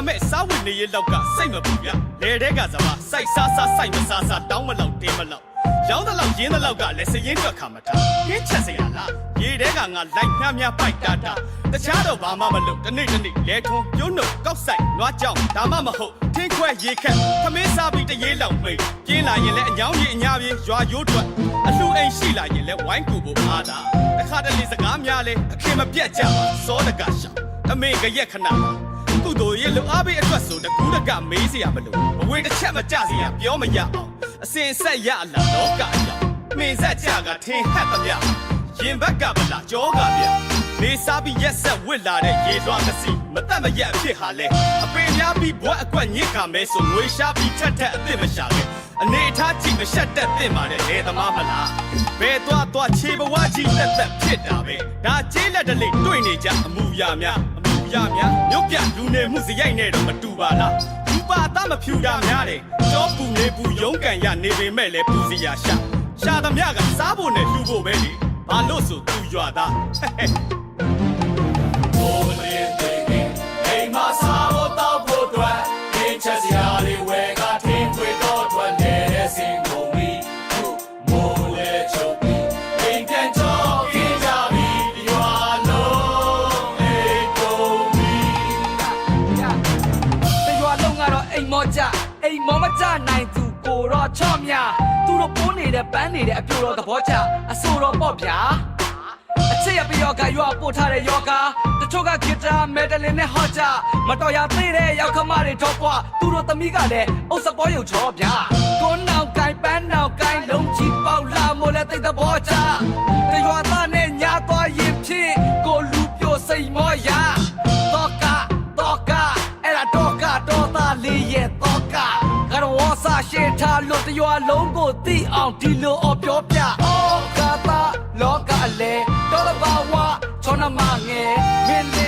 မဲ့စားဝင်နေရလောက်ကစိတ်မပူရလေတဲ့ကစားမစိုက်စားစားစိုက်မစားစားတောင်းမလောက်တင်းမလောက်ရောင်းတဲ့လောက်ရင်းတဲ့လောက်ကလည်းစရင်တွက်ခါမထားရင်းချက်စရာလားရေတဲ့ကငါလိုက်မြမြပိုက်တာတခြားတော့ဘာမှမလုပ်တနေ့လဲထုံးပြုံးနှုတ်ကောက်ဆိုင်နွားကြောင်ဒါမှမဟုတ်ထင်းခွဲရေခက်သမင်းစားပြီးတရေလောက်မိတ်ပြင်းလာရင်လည်းအညောင်းကြီးအညာပြေးရွာရိုးထွက်အလှအိမ်ရှိလာရင်လည်းဝိုင်းကူဖို့အားတာတစ်ခါတလေစကားများလဲအခင်မပြတ်ကြပါစောတကရှောင်းအမေကရက်ခဏကုသိုလ်ရဲ့လူအားပေးအတွက်ဆိုတကူးတကမေးစရာမလိုဘဝတစ်ချက်မကြစရာပြောမရအောင်အစင်ဆက်ရလာလောကရောက်မင်းဆက်ကြကထင်းဟက်သမျှရင်ဘက်ကဗလာကြောကပြနေစားပြီးရက်ဆက်ဝစ်လာတဲ့ရေလွှားကစီမတတ်မရက်ဖြစ်ဟာလဲအပင်များပြီးဘွက်အကွက်ညစ်ကမဲဆိုငွေရှားပြီးထက်ထက်အစ်စ်မရှာခဲ့အနေထားကြည့်မရှက်တက်တင်ပါတဲ့လေသမားမလားဘယ်သွားခြေဘဝကြီးတက်တက်ဖြစ်တာပဲဒါကျေးလက်တလေးတွေ့နေကြအမှုရများမြို့ပြလူနေမှုစရိုက်နဲ့တော့မတူပါလားဘူပါသားမဖြူတာများတယ်ကြောပူနေပူရုံးကန်ရနေပေမဲ့လည်းပူစီရရှာသမျှကစားဖို့နဲ့လှူဖို့ပဲလေဘာလို့ဆိုသူရွာသားဘိုးလေးသိခင်အိမ်မှာစားဖို့တောက်ဖို့အတွက်ခင်းချက်စရာလေးဝယ်ကထင်းခွေတော့ထွက်နေတဲ့စင်ကုန်ပြီမိုးလေချုပ်ပြီအိမ်ပြန်ချောခင်းကြပြီရွာလုံးအိမ်ကုန်ပြီတရွာလုံးကတော့အိမ်မောကြအိမ်မောမကြနိုင်သူကိုတော့ချော့မြသူတို့ပိုးနေတဲ့ပန်းနေတဲ့အပြိုတော်သဘောကျအဆိုတော်ပေါ့ဗျာအချစ်ရပြီးယောဂရွာပို့ထားတဲ့ယောဂတချို့ကဂီတာမက်ဒလင်နဲ့ဟော့ကြမတော်ရသေးတဲ့ရောက်ခမတွေတော့ပွားသူတို့သမီးကလည်းအုပ်စပေါ်ရုပ်ချောဗျာကိုနောက်ကိုင်ပန်းနောက်ကိုင်လုံးချီပေါက်လာမို့လဲသိတဲ့ဘောချတရွာသားနဲ့ညာသွားရင်ဖြစ်ကိုလူပြိုစိတ်မောရတော့ကအဲ့ဒါတော့သားလေးရဲ့တော့ကကတော့ဆာရှေထားလို့တရွာလုံးကိုသိအောင်ဒီလိုအော်ပြောပြအော်ကသာလောကလည်းတော်ဘာဝချောနမငယ်မင်း